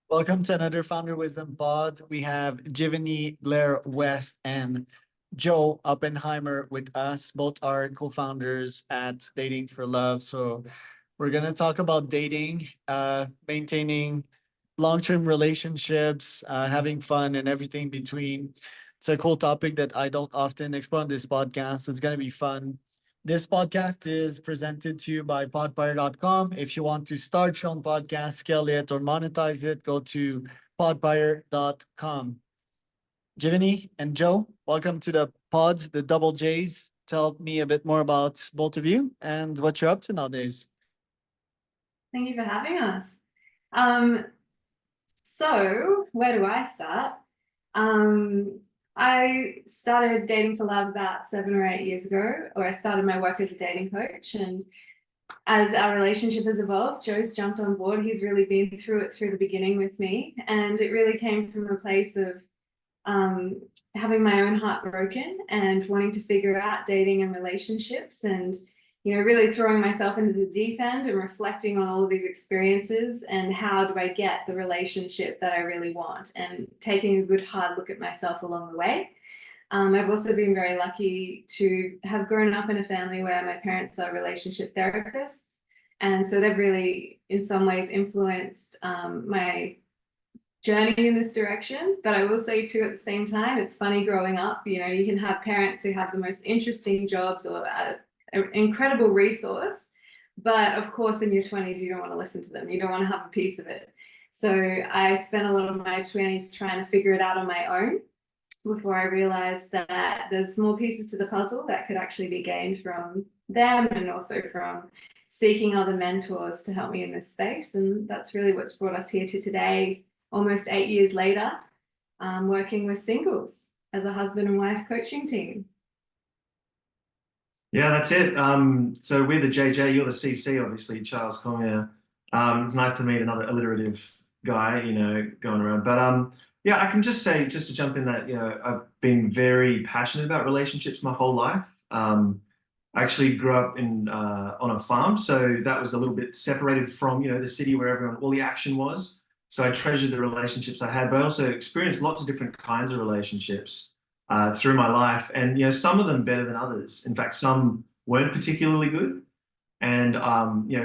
Welcome to another Founder Wisdom Pod. We have Jiveny, Blair West, and Joe Oppenheimer with us. Both are co-founders at Dating for Love. So we're gonna talk about dating, maintaining long-term relationships, having fun, and everything between. It's a cool topic that I don't often explore on this podcast. So it's gonna be fun. This podcast is presented to you by podpire.com. If you want to start your own podcast, scale it, or monetize it, go to podpire.com. Jiveny and Joe, welcome to the pods, the double J's. Tell me a bit more about both of you and what you're up to nowadays. Thank you for having us. Um, so where do I start? I started Dating for Love about 7 or 8 years ago, or I started my work as a dating coach. And as our relationship has evolved, Joe's jumped on board. He's really been through it through the beginning with me. And it really came from a place of having my own heart broken and wanting to figure out dating and relationships and really throwing myself into the deep end and reflecting on all of these experiences and how do I get the relationship that I really want and taking a good hard look at myself along the way. I've also been very lucky to have grown up in a family where my parents are relationship therapists. And so they've really, in some ways, influenced my journey in this direction. But I will say too, at the same time, it's funny growing up, you can have parents who have the most interesting jobs or an incredible resource. But of course, in your 20s, you don't want to listen to them. You don't want to have a piece of it. So I spent a lot of my 20s trying to figure it out on my own before I realized that there's more pieces to the puzzle that could actually be gained from them and also from seeking other mentors to help me in this space. And that's really what's brought us here to today, almost 8 years later, working with singles as a husband and wife coaching team. Yeah, that's it. So we're the JJ, you're the CC, obviously, Charles Collier. It's nice to meet another alliterative guy, going around. But yeah, I can just say, just to jump in that, I've been very passionate about relationships my whole life. I actually grew up on a farm, so that was a little bit separated from, the city where all the action was. So I treasured the relationships I had, but I also experienced lots of different kinds of relationships through my life, and some of them better than others. In fact, some weren't particularly good, and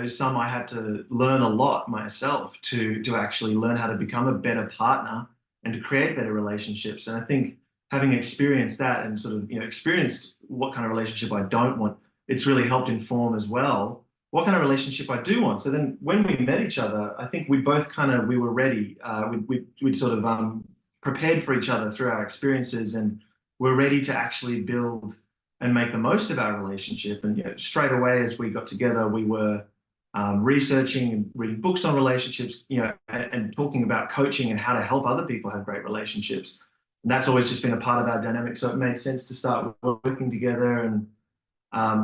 some I had to learn a lot myself to actually learn how to become a better partner and to create better relationships. And I think having experienced that and sort of experienced what kind of relationship I don't want, it's really helped inform as well what kind of relationship I do want. So then when we met each other, I think we both we were ready. We'd sort of prepared for each other through our experiences, and we're ready to actually build and make the most of our relationship. And straight away as we got together, we were researching and reading books on relationships, and talking about coaching and how to help other people have great relationships. And that's always just been a part of our dynamic. So it made sense to start working together, and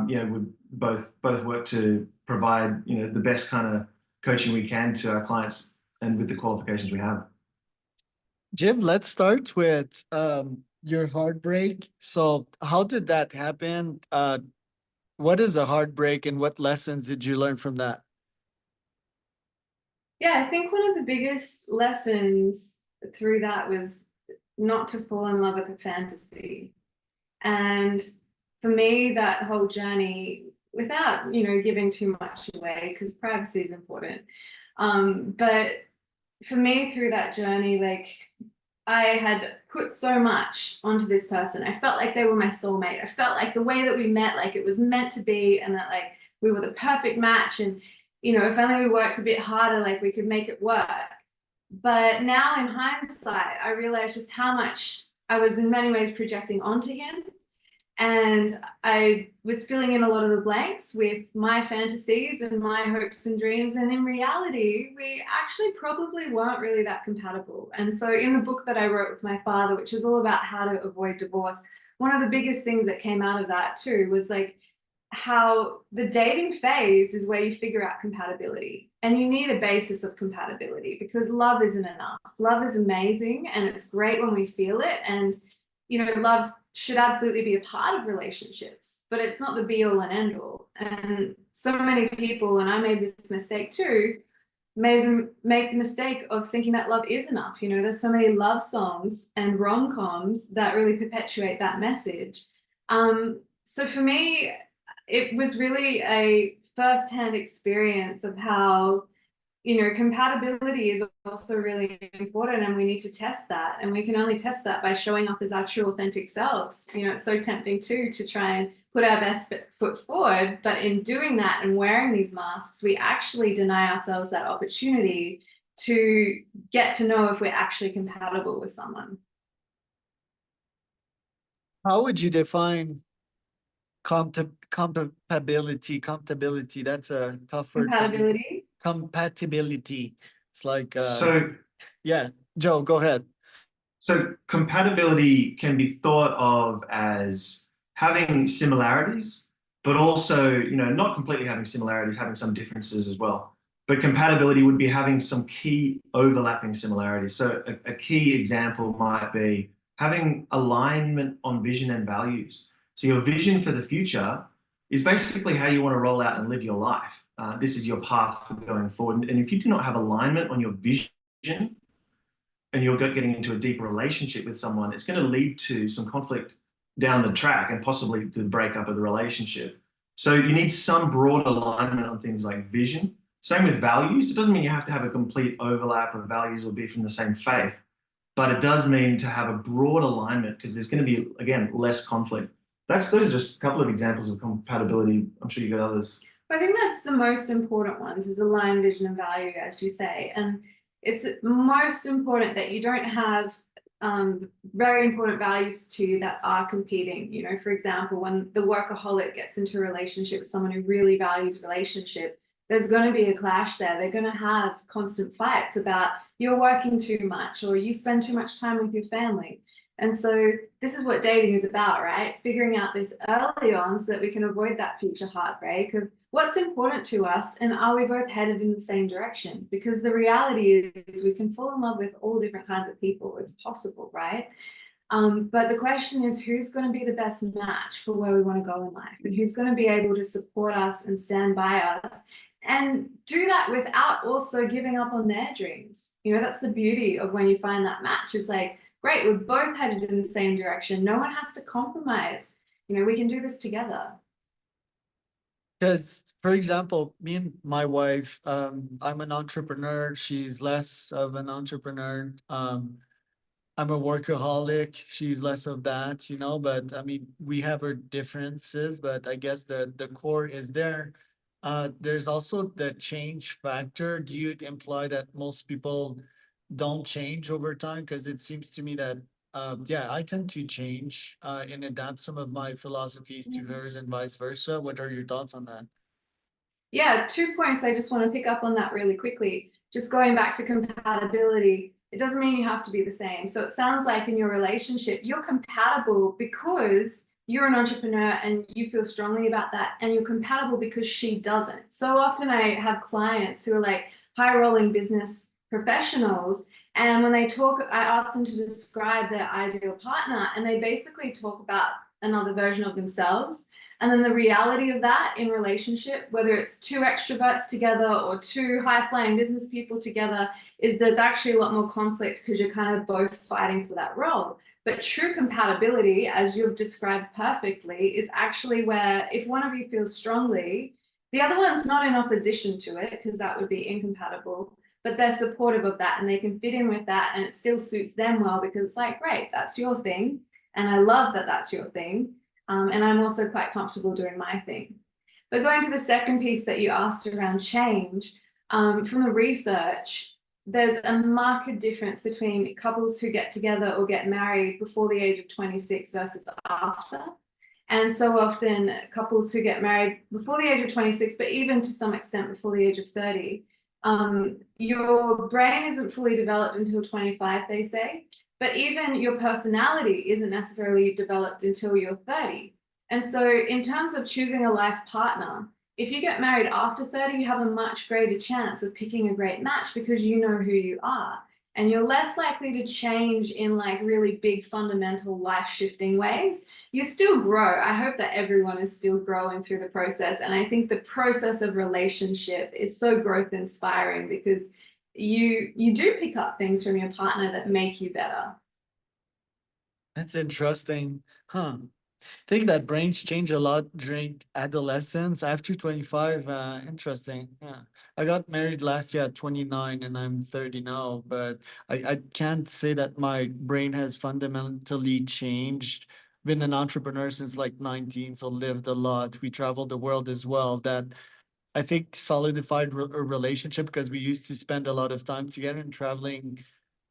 we both work to provide the best kind of coaching we can to our clients and with the qualifications we have. Jim, let's start with your heartbreak. So how did that happen? What is a heartbreak and what lessons did you learn from that? Yeah, I think one of the biggest lessons through that was not to fall in love with a fantasy. And for me, that whole journey, without giving too much away, because privacy is important, but for me through that journey, like, I had put so much onto this person. I felt like they were my soulmate. I felt like the way that we met, like it was meant to be, and that like we were the perfect match. And if only we worked a bit harder, like we could make it work. But now in hindsight, I realized just how much I was in many ways projecting onto him. And I was filling in a lot of the blanks with my fantasies and my hopes and dreams. And in reality, we actually probably weren't really that compatible. And so in the book that I wrote with my father, which is all about how to avoid divorce, one of the biggest things that came out of that too was like how the dating phase is where you figure out compatibility. And you need a basis of compatibility because love isn't enough. Love is amazing and it's great when we feel it. And love should absolutely be a part of relationships, but it's not the be all and end all. And so many people, and I made this mistake too, make the mistake of thinking that love is enough. You know, there's so many love songs and rom-coms that really perpetuate that message. So for me, it was really a first-hand experience of how, you know, compatibility is also really important, and we need to test that. And we can only test that by showing up as our true authentic selves. You know, it's so tempting too to try and put our best foot forward, but in doing that and wearing these masks, we actually deny ourselves that opportunity to get to know if we're actually compatible with someone. How would you define compatibility? Compatibility, that's a tough word for me. Compatibility. Compatibility. It's like, So, yeah, Joe, go ahead. so compatibility can be thought of as having similarities, but also, you know, not completely having similarities, having some differences as well. But compatibility would be having some key overlapping similarities. So a key example might be having alignment on vision and values. So your vision for the future is basically how you want to roll out and live your life. This is your path for going forward. And if you do not have alignment on your vision, and you're getting into a deeper relationship with someone, it's going to lead to some conflict down the track and possibly to the breakup of the relationship. So you need some broad alignment on things like vision. Same with values. It doesn't mean you have to have a complete overlap of values or be from the same faith, but it does mean to have a broad alignment because there's going to be, again, less conflict. Those are just a couple of examples of compatibility. I'm sure you got others. I think that's the most important ones, is aligned vision and value, as you say. And it's most important that you don't have very important values to you that are competing. You know, for example, when the workaholic gets into a relationship with someone who really values relationship, there's going to be a clash there. They're going to have constant fights about you're working too much or you spend too much time with your family. And so this is what dating is about, right? Figuring out this early on so that we can avoid that future heartbreak of what's important to us and are we both headed in the same direction? Because the reality is we can fall in love with all different kinds of people. It's possible, right? But the question is, who's going to be the best match for where we want to go in life, and who's going to be able to support us and stand by us and do that without also giving up on their dreams. You know, that's the beauty of when you find that match, is like, great, we're both headed in the same direction. No one has to compromise. You know, we can do this together. Because, for example, me and my wife, I'm an entrepreneur. She's less of an entrepreneur. I'm a workaholic. She's less of that, you know, but I mean, we have our differences, but I guess the core is there. There's also the change factor. Do you imply that most people don't change over time? Because it seems to me that, yeah, I tend to change and adapt some of my philosophies to hers and vice versa. What are your thoughts on that? Yeah, 2 points I just want to pick up on that really quickly. Just going back to compatibility, it doesn't mean you have to be the same. So it sounds like in your relationship, you're compatible because you're an entrepreneur and you feel strongly about that, and you're compatible because she doesn't. So often I have clients who are like high rolling business professionals, and when they talk, I ask them to describe their ideal partner, and they basically talk about another version of themselves. And then the reality of that in relationship, whether it's two extroverts together or two high-flying business people together, is there's actually a lot more conflict because you're kind of both fighting for that role. But true compatibility, as you've described perfectly, is actually where if one of you feels strongly, the other one's not in opposition to it, because that would be incompatible, but they're supportive of that and they can fit in with that, and it still suits them well because it's like, great, that's your thing. And I love that that's your thing. And I'm also quite comfortable doing my thing. But going to the second piece that you asked around change, from the research, there's a marked difference between couples who get together or get married before the age of 26 versus after. And so often couples who get married before the age of 26, but even to some extent before the age of 30, your brain isn't fully developed until 25, they say. But even your personality isn't necessarily developed until you're 30. And so in terms of choosing a life partner, if you get married after 30, you have a much greater chance of picking a great match because you know who you are. and you're less likely to change in like really big fundamental life shifting ways. You still grow. I hope that everyone is still growing through the process. And I think the process of relationship is so growth inspiring because you do pick up things from your partner that make you better. That's interesting. Huh. I think that brains change a lot during adolescence. After 25, interesting. Yeah. I got married last year at 29 and I'm 30 now, but I can't say that my brain has fundamentally changed. Been an entrepreneur since like 19, so lived a lot. We traveled the world as well. That I think solidified a relationship because we used to spend a lot of time together, and traveling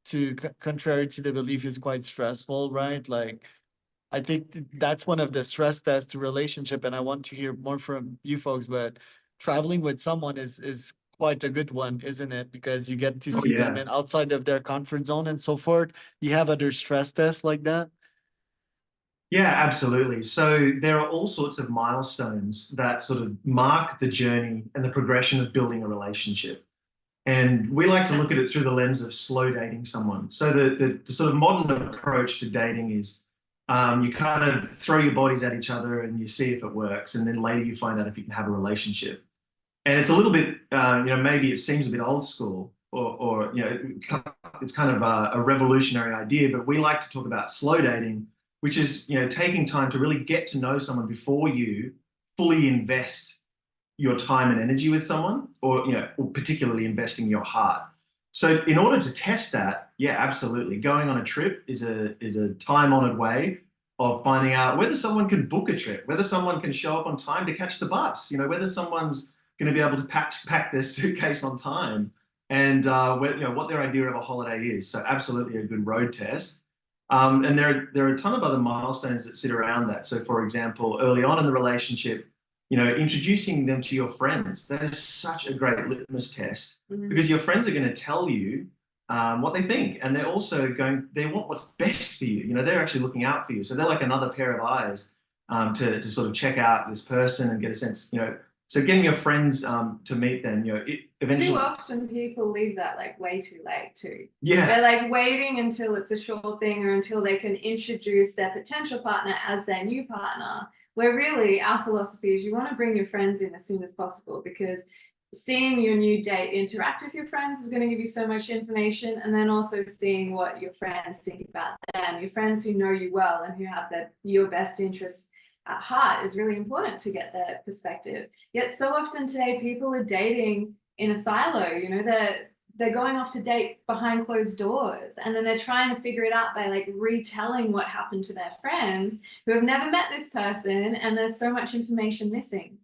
to contrary to the belief is quite stressful, right? Like I think that's one of the stress tests to relationship, and I want to hear more from you folks. But traveling with someone is quite a good one, isn't it? Because you get to Oh see them yeah. and outside of their comfort zone and so forth. You have other stress tests like that. Yeah, absolutely. So there are all sorts of milestones that sort of mark the journey and the progression of building a relationship. And we like to look at it through the lens of slow dating someone. So the sort of modern approach to dating is you kind of throw your bodies at each other and you see if it works. And then later you find out if you can have a relationship. And it's a little bit, maybe it seems a bit old school or it's kind of a revolutionary idea, but we like to talk about slow dating, which is, taking time to really get to know someone before you fully invest your time and energy with someone, or particularly investing your heart. So in order to test that, yeah, absolutely. Going on a trip is a time-honored way of finding out whether someone can book a trip, whether someone can show up on time to catch the bus, whether someone's going to be able to pack their suitcase on time, and what their idea of a holiday is. So absolutely a good road test. And there are a ton of other milestones that sit around that. So for example, early on in the relationship, introducing them to your friends, that is such a great litmus test because your friends are going to tell you what they think. And they're also they want what's best for you. They're actually looking out for you. So they're like another pair of eyes to sort of check out this person and get a sense, so getting your friends to meet them, eventually. Too often people leave that like way too late too. Yeah. They're like waiting until it's a sure thing or until they can introduce their potential partner as their new partner. Where really our philosophy is you want to bring your friends in as soon as possible because seeing your new date interact with your friends is going to give you so much information, and then also seeing what your friends think about them, your friends who know you well and who have your best interests at heart is really important to get their perspective. Yet so often today people are dating in a silo, they're going off to date behind closed doors, and then they're trying to figure it out by like retelling what happened to their friends who have never met this person, and there's so much information missing.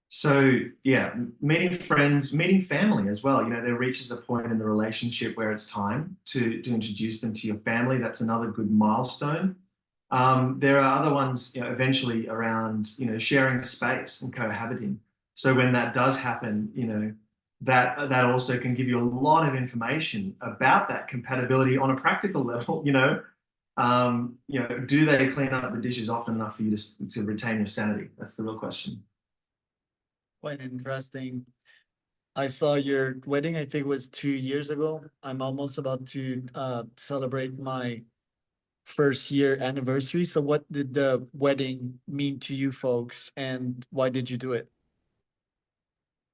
So yeah, meeting friends, meeting family as well. There reaches a point in the relationship where it's time to introduce them to your family. That's another good milestone. There are other ones, eventually around, sharing space and cohabiting. So when that does happen, that also can give you a lot of information about that compatibility on a practical level. Do they clean up the dishes often enough for you to retain your sanity? That's the real question. Quite interesting. I saw your wedding, I think it was 2 years ago. I'm almost about to celebrate my first year anniversary. So what did the wedding mean to you folks, and why did you do it?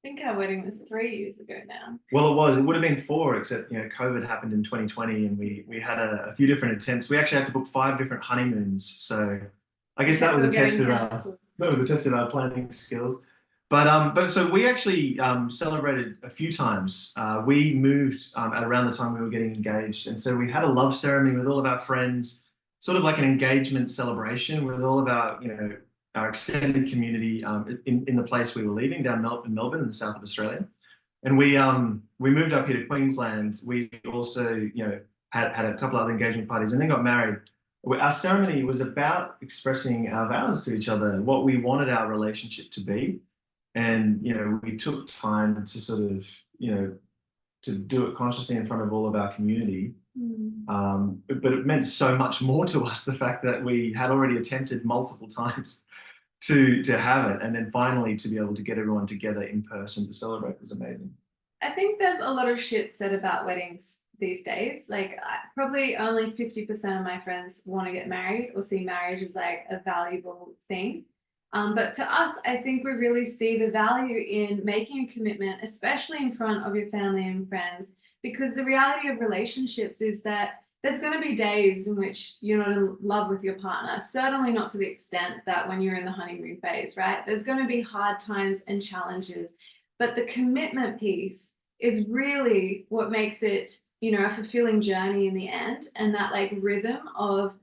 I think our wedding was 3 years ago now. Well, it would have been 4, except COVID happened in 2020, and we had a few different attempts. We actually had to book 5 different honeymoons. So I guess that was a test of our planning skills. But so we actually celebrated a few times. We moved at around the time we were getting engaged, and so we had a love ceremony with all of our friends, sort of like an engagement celebration with all of our extended community in the place we were leaving down in Melbourne in the south of Australia. And we moved up here to Queensland. We also had a couple other engagement parties and then got married. Our ceremony was about expressing our vows to each other, what we wanted our relationship to be. And we took time to sort of to do it consciously in front of all of our community. But it meant so much more to us, the fact that we had already attempted multiple times to have it, and then finally to be able to get everyone together in person to celebrate was amazing. I think there's a lot of shit said about weddings these days. Like probably only 50% of my friends want to get married or see marriage as like a valuable thing. But to us, I think we really see the value in making a commitment, especially in front of your family and friends, because the reality of relationships is that there's going to be days in which you're not in love with your partner, certainly not to the extent that when you're in the honeymoon phase, right? There's going to be hard times and challenges, but the commitment piece is really what makes it, a fulfilling journey in the end. And that like rhythm of,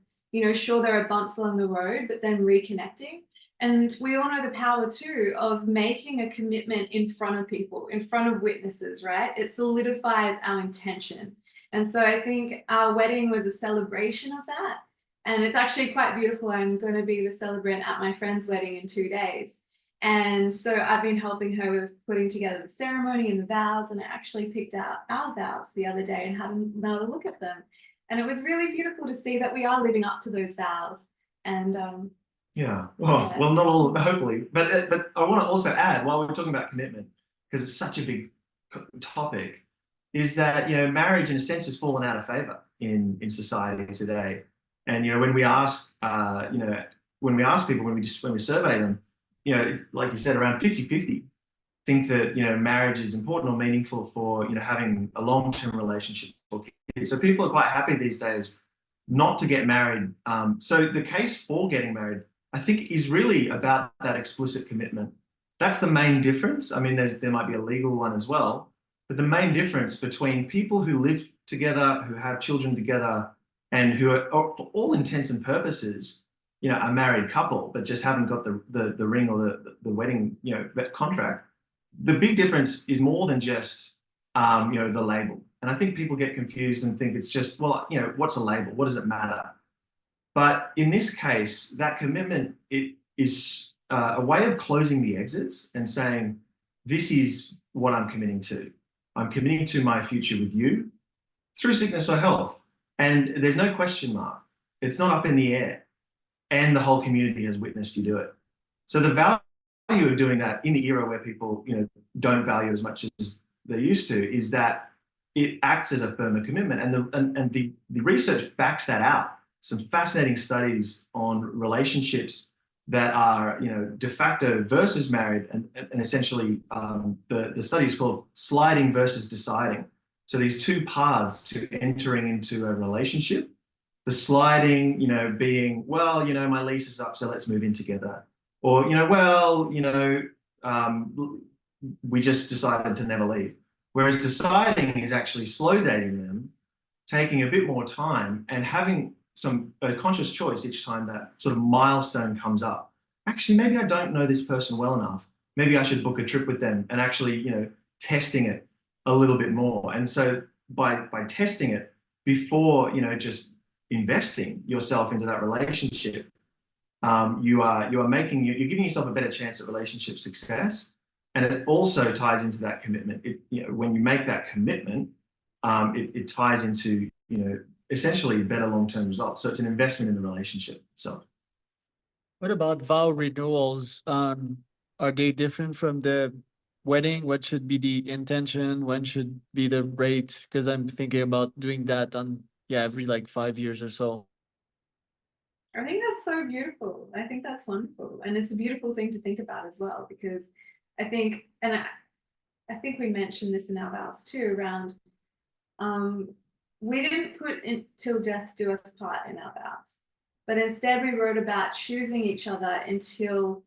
sure, there are bumps along the road, but then reconnecting. And we all know the power too of making a commitment in front of people, in front of witnesses, right? It solidifies our intention. And so I think our wedding was a celebration of that. And it's actually quite beautiful. I'm going to be the celebrant at my friend's wedding in 2 days. And so I've been helping her with putting together the ceremony and the vows. And I actually picked out our vows the other day and had another look at them. And it was really beautiful to see that we are living up to those vows. And yeah, well, not all, hopefully. But I want to also add, while we're talking about commitment, because it's such a big topic, is that marriage in a sense has fallen out of favor in society today. And when we ask when we ask people, when we survey them, like you said, around 50-50 think that marriage is important or meaningful for having a long-term relationship for kids. So people are quite happy these days not to get married. So the case for getting married, I think, is really about that explicit commitment. That's the main difference. I mean, there might be a legal one as well. But the main difference between people who live together, who have children together, and who are, for all intents and purposes, a married couple, but just haven't got the ring or the wedding, contract. The big difference is more than just, the label. And I think people get confused and think it's just, well, what's a label? What does it matter? But in this case, that commitment, it is a way of closing the exits and saying, this is what I'm committing to. I'm committing to my future with you through sickness or health. And there's no question mark. It's not up in the air. And the whole community has witnessed you do it. So the value of doing that in the era where people, don't value as much as they used to, is that it acts as a firmer commitment. And the research backs that out. Some fascinating studies on relationships that are, de facto versus married, and essentially the study is called sliding versus deciding. So these two paths to entering into a relationship, the sliding, being, well, my lease is up, so let's move in together. Or, we just decided to never leave. Whereas deciding is actually slow dating them, taking a bit more time and having a conscious choice each time that sort of milestone comes up. Actually, maybe I don't know this person well enough. Maybe I should book a trip with them, and actually, testing it a little bit more. And so by testing it before, just investing yourself into that relationship, you're giving yourself a better chance at relationship success. And it also ties into that commitment. When you make that commitment, it ties into, essentially better long-term results. So it's an investment in the relationship itself. What about vow renewals? Are they different from the wedding? What should be the intention? When should be the rate? Because I'm thinking about doing that on, every like 5 years or so. I think that's so beautiful. I think that's wonderful. And it's a beautiful thing to think about as well, because I think, and I think we mentioned this in our vows too, around, we didn't put in till death do us part in our vows, but instead we wrote about choosing each other until,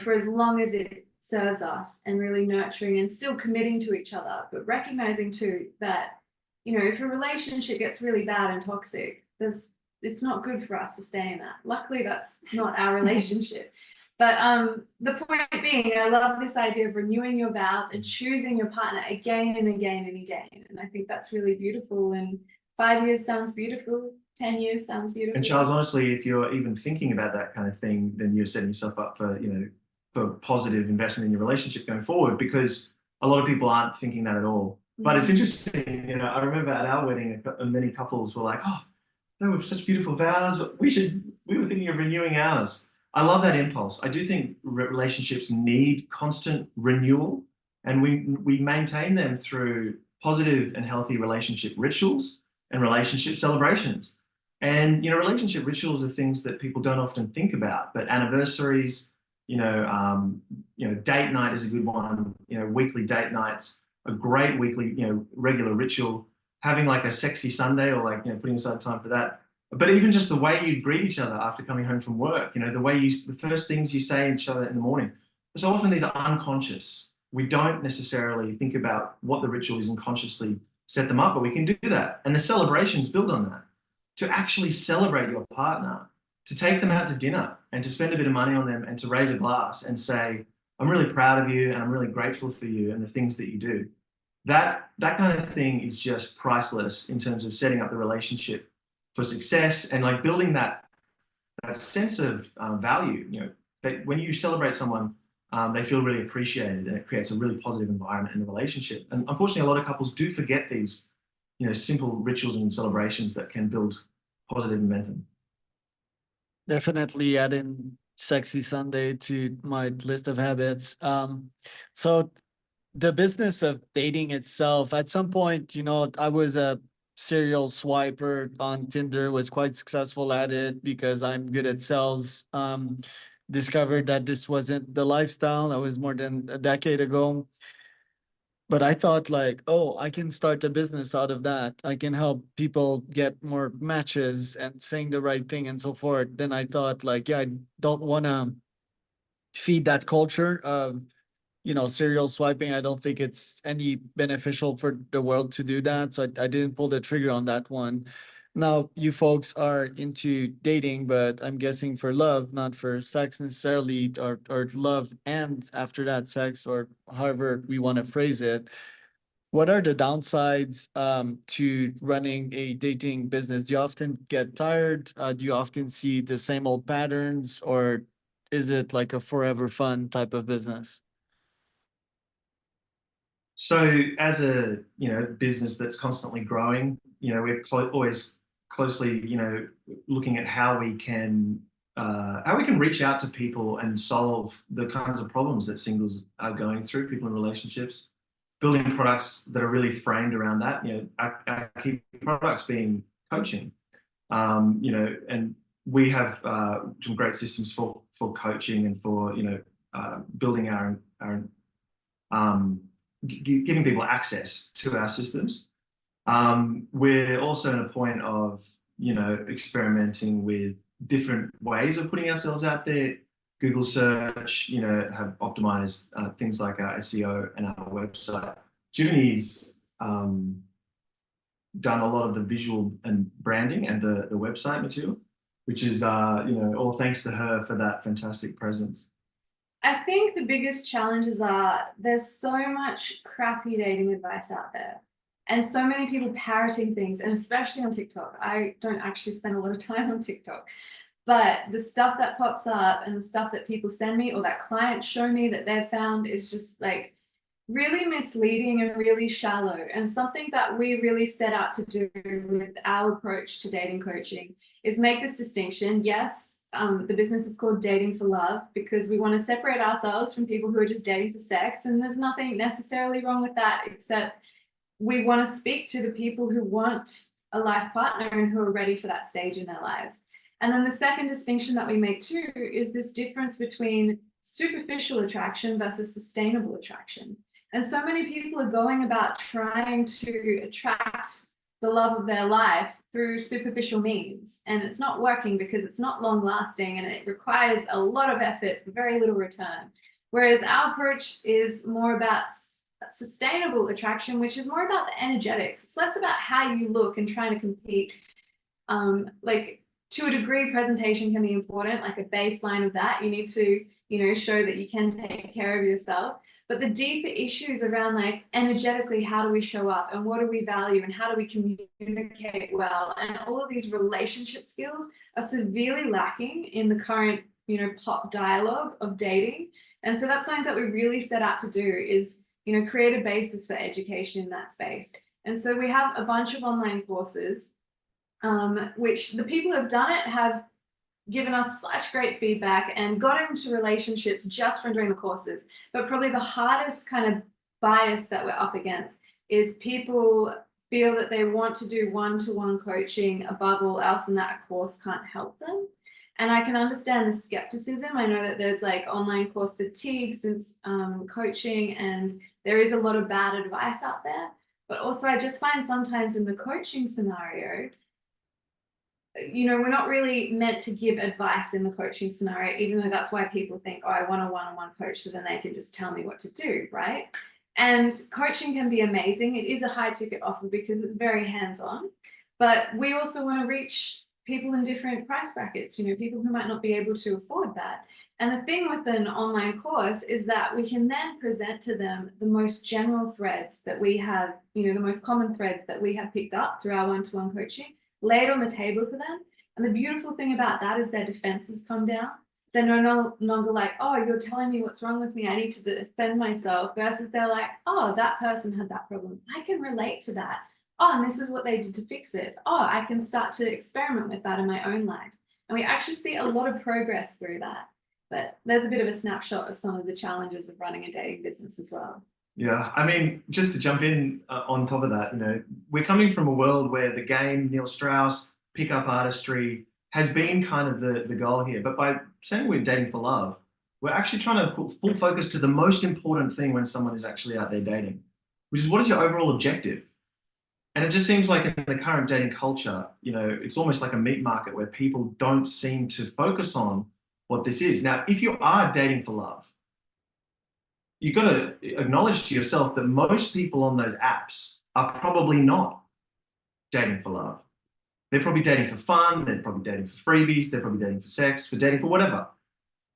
for as long as it serves us, and really nurturing and still committing to each other, but recognizing too that, if a relationship gets really bad and toxic, it's not good for us to stay in that. Luckily, that's not our relationship. But the point being, I love this idea of renewing your vows and choosing your partner again and again and again. And I think that's really beautiful. And 5 years sounds beautiful. 10 years sounds beautiful. And Charles, honestly, if you're even thinking about that kind of thing, then you're setting yourself up for, for positive investment in your relationship going forward, because a lot of people aren't thinking that at all. But it's interesting, I remember at our wedding, many couples were like, oh, they were such beautiful vows. We were thinking of renewing ours. I love that impulse. I do think relationships need constant renewal, and we maintain them through positive and healthy relationship rituals and relationship celebrations. And, relationship rituals are things that people don't often think about, but anniversaries, date night is a good one. Weekly date nights, a great weekly, regular ritual. Having like a sexy Sunday, or like, putting aside time for that. But even just the way you greet each other after coming home from work, the first things you say to each other in the morning. So often these are unconscious. We don't necessarily think about what the ritual is and consciously set them up, but we can do that. And the celebrations build on that. To actually celebrate your partner, to take them out to dinner and to spend a bit of money on them and to raise a glass and say, I'm really proud of you and I'm really grateful for you and the things that you do. That kind of thing is just priceless in terms of setting up the relationship for success and like building that sense of value. That when you celebrate someone, they feel really appreciated, and it creates a really positive environment in the relationship. And unfortunately, a lot of couples do forget these, simple rituals and celebrations that can build positive momentum. Definitely adding sexy Sunday to my list of habits. So the business of dating itself, at some point, I was a serial swiper on Tinder, was quite successful at it because I'm good at sales. Discovered that this wasn't the lifestyle. That was more than a decade ago. But I thought like, oh, I can start a business out of that. I can help people get more matches and saying the right thing and so forth. Then I thought like, yeah, I don't want to feed that culture of, serial swiping. I don't think it's any beneficial for the world to do that. So I didn't pull the trigger on that one. Now, you folks are into dating, but I'm guessing for love, not for sex necessarily, or love and after that sex, or however we want to phrase it. What are the downsides to running a dating business? Do you often get tired? Do you often see the same old patterns, or is it like a forever fun type of business? So as a business that's constantly growing, we're always closely looking at how we can reach out to people and solve the kinds of problems that singles are going through, people in relationships, building products that are really framed around that. Our key products being coaching, and we have some great systems for coaching and for building our giving people access to our systems. We're also in a point of, experimenting with different ways of putting ourselves out there. Google search, have optimized things like our SEO and our website. Jiveny's done a lot of the visual and branding and the website material, which is, all thanks to her for that fantastic presence. I think the biggest challenges are there's so much crappy dating advice out there and so many people parroting things, and especially on TikTok. I don't actually spend a lot of time on TikTok, but the stuff that pops up and the stuff that people send me or that clients show me that they've found is just like really misleading and really shallow. And something that we really set out to do with our approach to dating coaching is make this distinction. Yes, the business is called Dating for Love because we want to separate ourselves from people who are just dating for sex. And there's nothing necessarily wrong with that, except we want to speak to the people who want a life partner and who are ready for that stage in their lives. And then the second distinction that we make too is this difference between superficial attraction versus sustainable attraction. And so many people are going about trying to attract the love of their life through superficial means. And it's not working because it's not long lasting and it requires a lot of effort for very little return. Whereas our approach is more about sustainable attraction, which is more about the energetics. It's less about how you look and trying to compete. Like to a degree, presentation can be important, like a baseline of that. You need to, show that you can take care of yourself. But the deeper issues around like energetically, how do we show up and what do we value and how do we communicate well? And all of these relationship skills are severely lacking in the current, pop dialogue of dating. And so that's something that we really set out to do is, create a basis for education in that space. And so we have a bunch of online courses, which the people who have done it have given us such great feedback and got into relationships just from doing the courses. But probably the hardest kind of bias that we're up against is people feel that they want to do one-to-one coaching above all else, and that a course can't help them. And I can understand the skepticism. I know that there's like online course fatigue since coaching, and there is a lot of bad advice out there. But also I just find sometimes in the coaching scenario, you know, we're not really meant to give advice in the coaching scenario, even though that's why people think, oh, I want a one-on-one coach so then they can just tell me what to do, right? And coaching can be amazing. It is a high ticket offer because it's very hands-on, but we also want to reach people in different price brackets, you know, people who might not be able to afford that. And the thing with an online course is that we can then present to them the most general threads that we have, you know, the most common threads that we have picked up through our one-to-one coaching, lay it on the table for them. And the beautiful thing about that is their defenses come down. They're no longer like, oh, you're telling me what's wrong with me, I need to defend myself, versus they're like, oh, that person had that problem, I can relate to that. Oh, and this is what they did to fix it. Oh, I can start to experiment with that in my own life. And we actually see a lot of progress through that. But there's a bit of a snapshot of some of the challenges of running a dating business as well. Yeah, I mean, just to jump in on top of that, you know, we're coming from a world where the game, Neil Strauss, pickup artistry has been kind of the goal here. But by saying we're dating for love, we're actually trying to put full focus to the most important thing when someone is actually out there dating, which is what is your overall objective? And it just seems like in the current dating culture, you know, it's almost like a meat market where people don't seem to focus on what this is. Now, if you are dating for love, you've got to acknowledge to yourself that most people on those apps are probably not dating for love. They're probably dating for fun, they're probably dating for freebies, they're probably dating for sex, for dating for whatever.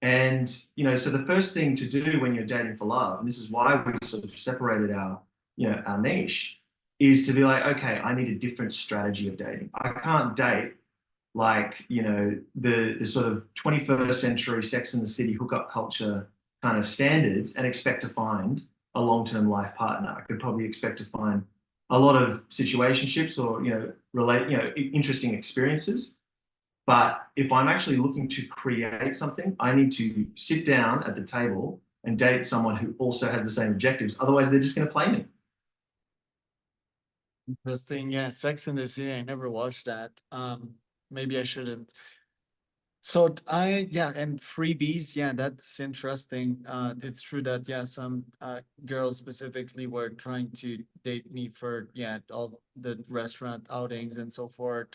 And, you know, so the first thing to do when you're dating for love, and this is why we sort of separated our, you know, our niche, is to be like, okay, I need a different strategy of dating. I can't date like, you know, the sort of 21st century Sex and the City hookup culture kind of standards and expect to find a long-term life partner. I could probably expect to find a lot of situationships or, you know, interesting experiences. But if I'm actually looking to create something, I need to sit down at the table and date someone who also has the same objectives. Otherwise, they're just going to play me. Interesting. Yeah, Sex and the City. I never watched that. Maybe I shouldn't. So yeah, and freebies, yeah, that's interesting. It's true that yeah, some girls specifically were trying to date me for yeah, all the restaurant outings and so forth.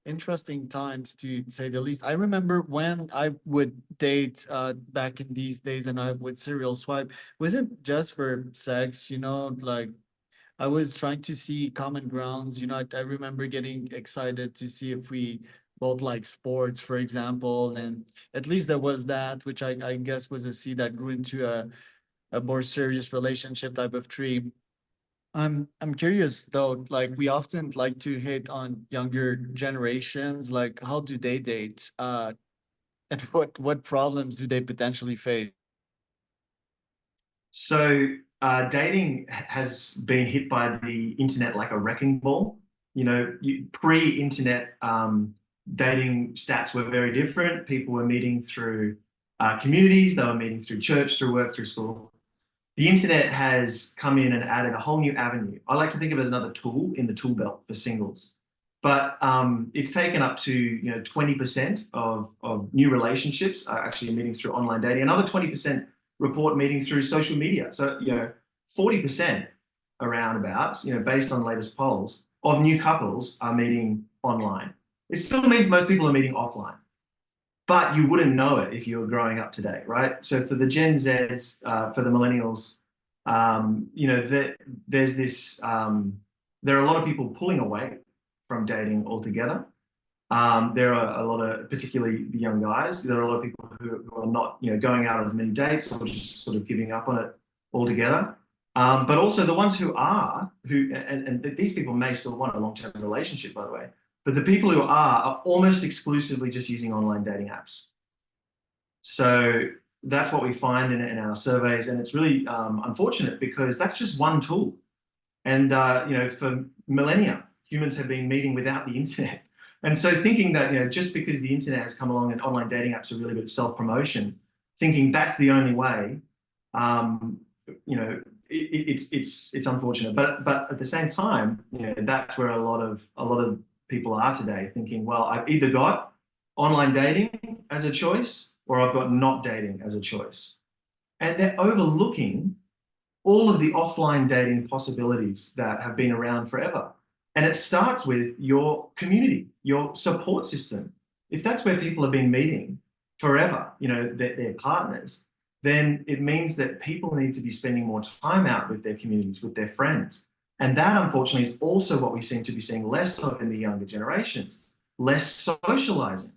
Interesting times to say the least. I remember when I would date back in these days and I would serial swipe, wasn't just for sex, you know, like I was trying to see common grounds. You know, I remember getting excited to see if we both like sports, for example, and at least there was that, which I guess was a seed that grew into a more serious relationship type of tree. I'm curious though, like we often like to hit on younger generations, like how do they date? And what problems do they potentially face? So dating has been hit by the internet like a wrecking ball. You know, pre-internet dating stats were very different. People were meeting through communities, they were meeting through church, through work, through school. The internet has come in and added a whole new avenue. I like to think of it as another tool in the tool belt for singles. But it's taken up to 20% of new relationships are actually meeting through online dating. Another 20% report meeting through social media. So 40% around about, based on latest polls, of new couples are meeting online. It still means most people are meeting offline, but you wouldn't know it if you were growing up today, right? So for the Gen Zs, for the millennials, there's this. There are a lot of people pulling away from dating altogether. There are a lot of, particularly the young guys, there are a lot of people who are not, going out on as many dates or just sort of giving up on it altogether. But also the ones who are, and these people may still want a long-term relationship, by the way, but the people who are almost exclusively just using online dating apps. So that's what we find in our surveys, and it's really unfortunate because that's just one tool. And for millennia, humans have been meeting without the internet. And so thinking that, just because the internet has come along and online dating apps are really good at self-promotion, thinking that's the only way, it's unfortunate, but at the same time, you know, that's where a lot of people are today, thinking, well, I've either got online dating as a choice or I've got not dating as a choice, and they're overlooking all of the offline dating possibilities that have been around forever. And it starts with your community, your support system. If that's where people have been meeting forever, you know, their partners, then it means that people need to be spending more time out with their communities, with their friends. And that, unfortunately, is also what we seem to be seeing less of in the younger generations, less socializing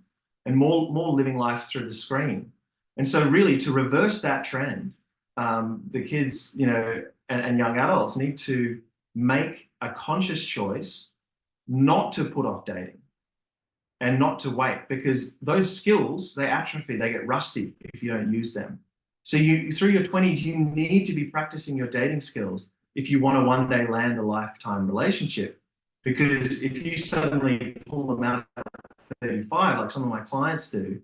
and more living life through the screen. And so really, to reverse that trend, the kids, you know, and young adults need to make a conscious choice not to put off dating and not to wait, because those skills, they atrophy, they get rusty if you don't use them. So you, through your 20s, you need to be practicing your dating skills if you want to one day land a lifetime relationship. Because if you suddenly pull them out at 35, like some of my clients do,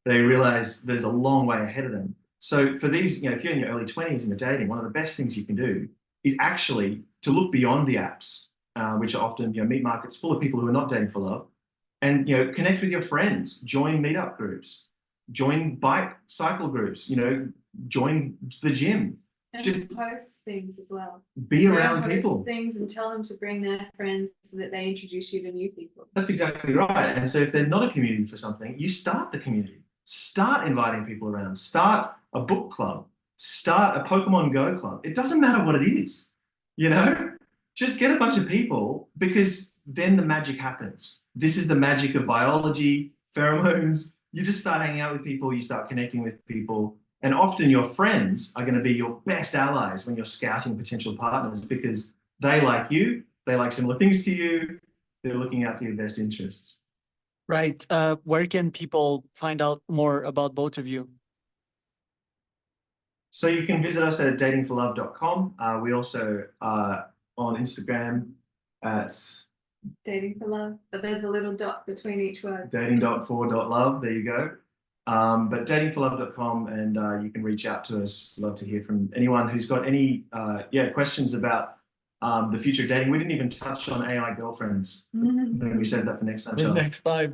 they realize there's a long way ahead of them. So for these, you know, if you're in your early 20s and you're dating, one of the best things you can do is actually to look beyond the apps, which are often, you know, meat markets full of people who are not dating for love, and, you know, connect with your friends, join meetup groups, join cycle groups, you know, join the gym. And Just post things as well. be around Post people. things and tell them to bring their friends so that they introduce you to new people. That's exactly right. And so if there's not a community for something, you start the community. Start inviting people around. Start a book club. Start a Pokemon Go club. It doesn't matter what it is, you know? Just get a bunch of people, because then the magic happens. This is the magic of biology, pheromones. You just start hanging out with people, you start connecting with people, and often your friends are going to be your best allies when you're scouting potential partners, because they like you, they like similar things to you, they're looking out for your best interests. Right. Where can people find out more about both of you? So you can visit us at datingforlove.com. We also are on Instagram at Dating for love, but there's a little dot between each word. dating.for.love. There you go. But datingforlove.com, and you can reach out to us. Love to hear from anyone who's got any questions about the future of dating. We didn't even touch on AI girlfriends. Maybe we save that for next time, Charles. Next time.